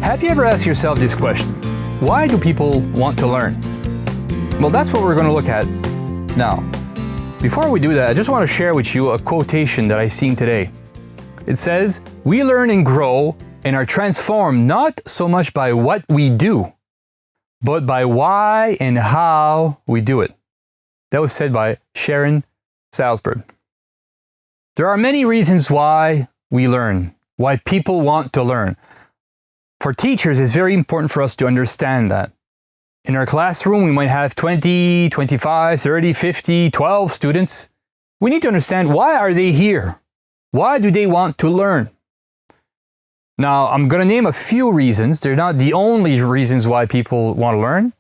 Have you ever asked yourself this question? Why do people want to learn? Well, that's what we're going to look at now. Before we do that, I just want to share with you a quotation that I've seen today. It says, "We learn and grow and are transformed not so much by what we do, but by why and how we do it." That was said by Sharon Salzberg. There are many reasons why we learn, why people want to learn. For teachers, it's very important for us to understand that. In our classroom, we might have 20, 25, 30, 50, 12 students. We need to understand, why are they here? Why do they want to learn? Now, I'm going to name a few reasons. They're not the only reasons why people want to learn,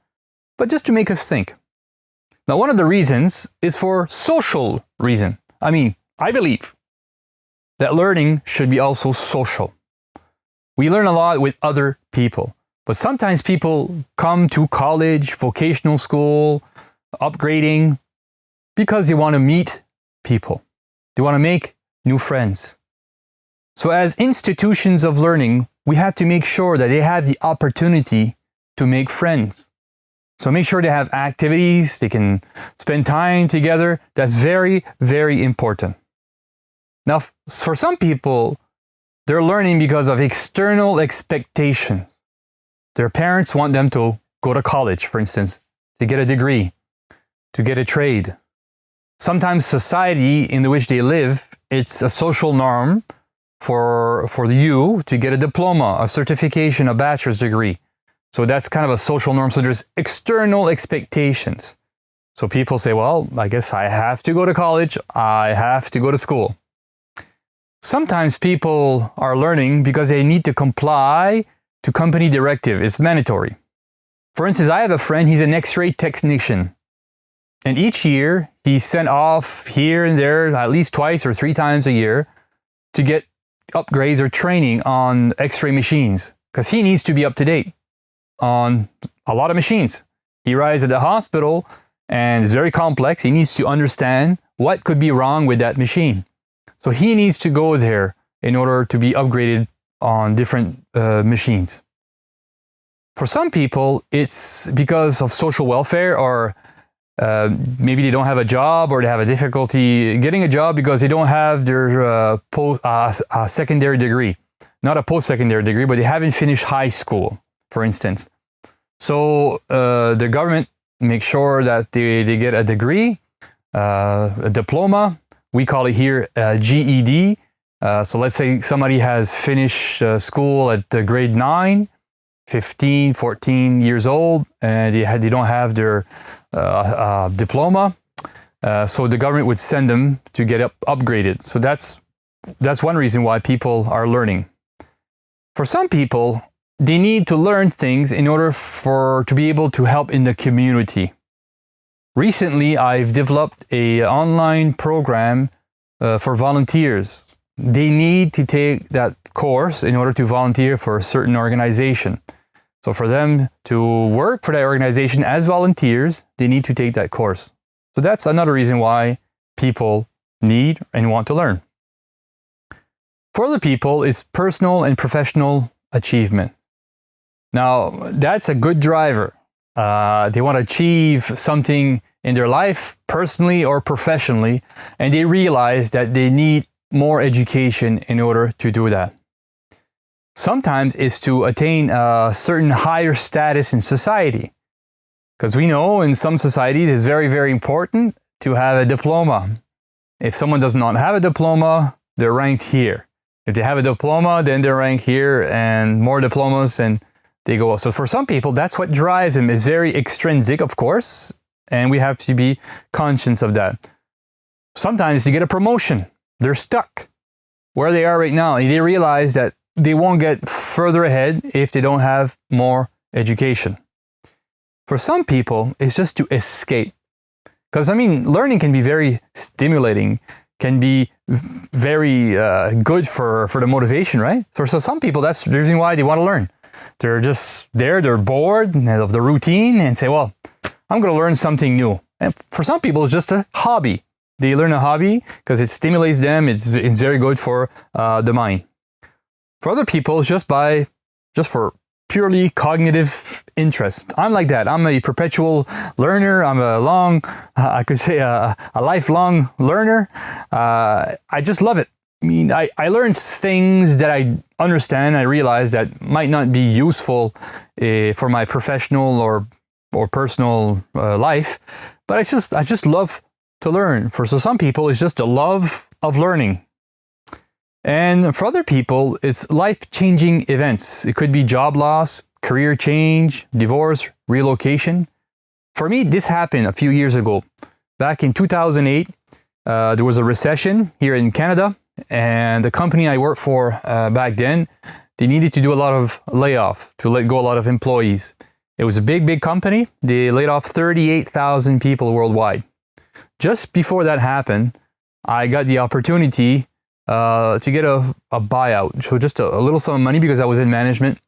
but just to make us think. Now, one of the reasons is for social reason. I believe that learning should be also social. We learn a lot with other people, but sometimes people come to college, vocational school, upgrading, because they want to meet people. They want to make new friends. So as institutions of learning, we have to make sure that they have the opportunity to make friends. So make sure they have activities, they can spend time together. That's very, very important. Now, for some people, they're learning because of external expectations. Their parents want them to go to college, for instance, to get a degree, to get a trade. Sometimes society in which they live, it's a social norm for you to get a diploma, a certification, a bachelor's degree. So that's kind of a social norm. So there's external expectations. So people say, well, I guess I have to go to college, I have to go to school. Sometimes people are learning because they need to comply to company directive. It's mandatory. For instance, I have a friend, he's an X-ray technician. And each year, he's sent off here and there at least twice or 3 times a year to get upgrades or training on X-ray machines, because he needs to be up to date on a lot of machines. He arrives at the hospital and it's very complex. He needs to understand what could be wrong with that machine. So he needs to go there in order to be upgraded on different machines. For some people, it's because of social welfare, or maybe they don't have a job, or they have a difficulty getting a job because they don't have their secondary degree. Not a post-secondary degree, but they haven't finished high school, for instance. So the government makes sure that they get a degree, a diploma. We call it here GED. So let's say somebody has finished school at grade 9, 15, 14 years old, and they don't have their diploma. So the government would send them to get upgraded. So that's one reason why people are learning. For some people, they need to learn things in order to be able to help in the community. Recently, I've developed an online program for volunteers. They need to take that course in order to volunteer for a certain organization. So for them to work for that organization as volunteers, they need to take that course. So that's another reason why people need and want to learn. For other people, it's personal and professional achievement. Now, that's a good driver. They want to achieve something in their life, personally or professionally, and they realize that they need more education in order to do that. Sometimes it's to attain a certain higher status in society, because we know in some societies it's very, very important to have a diploma. If someone does not have a diploma, they're ranked here. If they have a diploma, then they're ranked here, and more diplomas, and they go. So for some people, that's what drives them. It's very extrinsic, of course, and we have to be conscious of that. Sometimes you get a promotion. They're stuck where they are right now. They realize that they won't get further ahead if they don't have more education. For some people, it's just to escape. Because, learning can be very stimulating, can be very good for the motivation, right? For some people, that's the reason why they want to learn. They're just there, they're bored of the routine and say, well, I'm going to learn something new. And for some people, it's just a hobby. They learn a hobby because it stimulates them. It's very good for the mind. For other people, it's just for purely cognitive interest. I'm like that. I'm a perpetual learner. I'm I could say a lifelong learner. I just love it. I mean, I learn things that I understand. I realize that might not be useful for my professional or personal life, but I just love to learn. For some people, it's just the love of learning. And for other people, it's life-changing events. It could be job loss, career change, divorce, relocation. For me, this happened a few years ago. Back in 2008, there was a recession here in Canada, and the company I worked for back then, they needed to do a lot of layoff, to let go a lot of employees. It was a big company. They laid off 38,000 people worldwide. Just before that happened, I got the opportunity to get a buyout, so just a little sum of money because I was in management,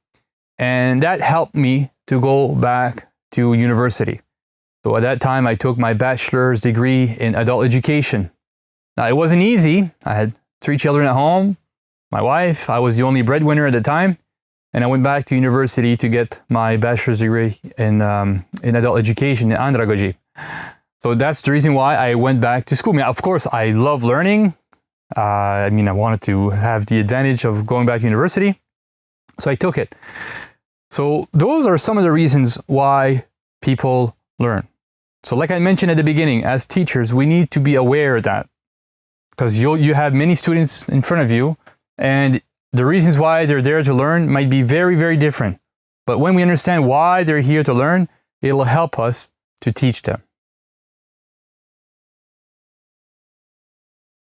and that helped me to go back to university. So at that time, I took my bachelor's degree in adult education. Now, it wasn't easy. I had 3 children at home, my wife. I was the only breadwinner at the time, and I went back to university to get my bachelor's degree in adult education in andragogy. So that's the reason why I went back to school. I mean, of course, I love learning. I wanted to have the advantage of going back to university, so I took it. So those are some of the reasons why people learn. So like I mentioned at the beginning, as teachers, we need to be aware of that, because you have many students in front of you, and the reasons why they're there to learn might be very, very different. But when we understand why they're here to learn, it'll help us to teach them.